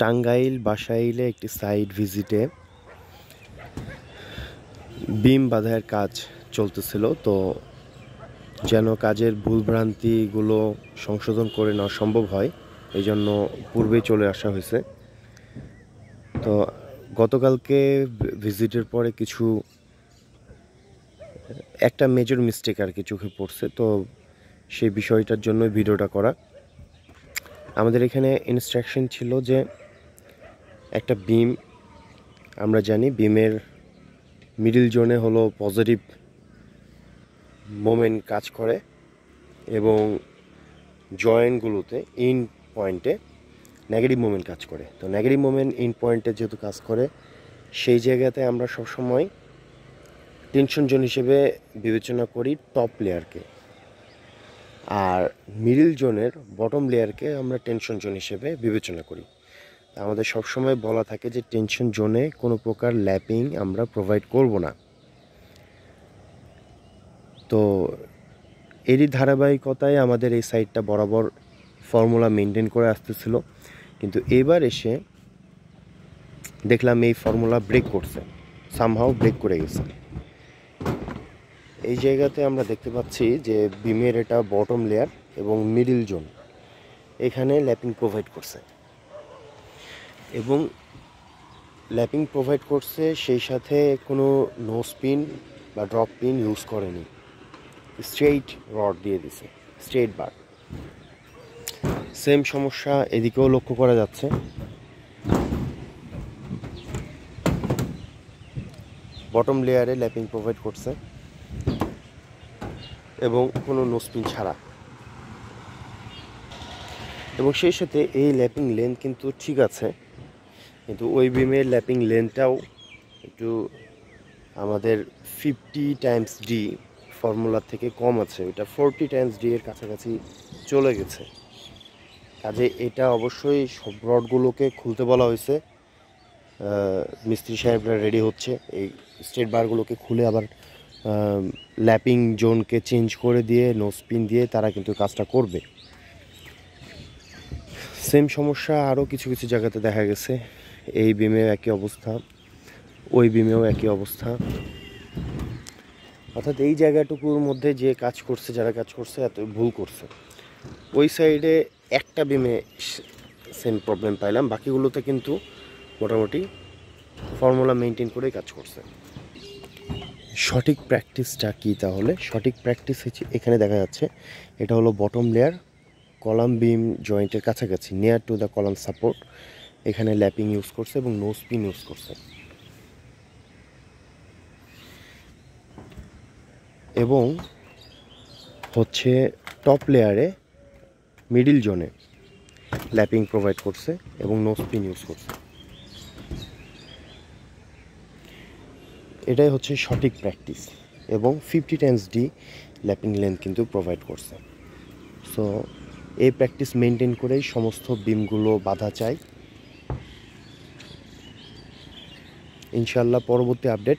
টাঙ্গাইল বাসাইলে একটি সাইট ভিজিটে বিম বাঁধার কাজ চলতেছিল। তো যেন কাজের ভুলভ্রান্তিগুলো সংশোধন করে নেওয়া সম্ভব হয়, এই জন্য পূর্বেই চলে আসা হয়েছে। তো গতকালকে ভিজিটের পরে একটা মেজর মিস্টেক আর কি চোখে পড়ছে। তো সেই বিষয়টার জন্য ভিডিওটা করা। আমাদের এখানে ইনস্ট্রাকশন ছিল যে একটা বিম, আমরা জানি বিমের মিডল জোনে হলো পজিটিভ মোমেন্ট কাজ করে এবং জয়েন্টগুলোতে ইন পয়েন্টে নেগেটিভ মোমেন্ট কাজ করে। তো নেগেটিভ মোমেন্ট ইন পয়েন্টে যেহেতু কাজ করে, সেই জায়গাতে আমরা সবসময় টেনশন জোন হিসেবে বিবেচনা করি টপ লেয়ারকে, আর মিডল জোনের বটম লেয়ারকে আমরা টেনশন জোন হিসেবে বিবেচনা করি। আমাদের সবসময় বলা থাকে যে টেনশন জোনে কোনো প্রকার ল্যাপিং আমরা প্রোভাইড করব না। তো এরই ধারাবাহিকতায় আমাদের এই সাইটটা বরাবর ফর্মুলা মেনটেন করে আসতেছিল, কিন্তু এবার এসে দেখলাম এই ফর্মুলা ব্রেক করছে, সামহাও ব্রেক করে গেছে। এই জায়গাতে আমরা দেখতে পাচ্ছি যে বিমের এটা বটম লেয়ার এবং মিডল জোন, এখানে ল্যাপিং প্রোভাইড করছে এবং ল্যাপিং প্রোভাইড করছে, সেই সাথে কোনো নো স্পিন বা ড্রপ পিন ইউজ করেনি, স্ট্রেইট রড দিয়ে দিছে, স্ট্রেইট বার। সেম সমস্যা এদিকেও লক্ষ্য করা যাচ্ছে। বটম লেয়ারে ল্যাপিং প্রোভাইড করছে এবং কোনো নো স্পিন ছাড়া, এবং সেই সাথে এই ল্যাপিং লেন্থ কিন্তু ঠিক আছে, কিন্তু ওই বিমের ল্যাপিং লেন্থটাও একটু আমাদের 50 D ফর্মুলার থেকে কম আছে, ওইটা 40 D এর কাছাকাছি চলে গেছে। কাজে এটা অবশ্যই সব রডগুলোকে খুলতে বলা হয়েছে। মিস্ত্রি সাহেবরা রেডি হচ্ছে এই স্ট্রেট বারগুলোকে খুলে আবার ল্যাপিং জোনকে চেঞ্জ করে দিয়ে নো স্পিন দিয়ে তারা কিন্তু কাজটা করবে। সেম সমস্যা আরও কিছু কিছু জায়গাতে দেখা গেছে। এই বিমেও একই অবস্থা, ওই বিমেও একই অবস্থা। অর্থাৎ এই জায়গাটুকুর মধ্যে যে কাজ করছে, যারা কাজ করছে এত ভুল করছে। ওই সাইডে একটা বিমে সেম প্রবলেম পাইলাম, বাকিগুলোতে কিন্তু মোটামুটি ফর্মুলা মেনটেন করেই কাজ করছে। সঠিক প্র্যাকটিসটা কি তাহলে? সঠিক প্র্যাকটিস হচ্ছে এখানে দেখা যাচ্ছে, এটা হলো বটম লেয়ার কলাম বিম জয়েন্টের কাছাকাছি, near to the column support, এখানে ল্যাপিং ইউজ করছে এবং নো স্পিন ইউজ করছে। এবং হচ্ছে টপ লেয়ারে মিডল জোনে ল্যাপিং প্রোভাইড করছে এবং নো স্পিন ইউজ করছে। এটাই হচ্ছে সঠিক প্র্যাকটিস, এবং 50 D ল্যাপিং লেন্থ কিন্তু প্রোভাইড করছে। সো এই প্র্যাকটিস মেনটেন করেই সমস্ত বিমগুলো বাঁধা চাই। ইনশাল্লাহ পরবর্তী আপডেট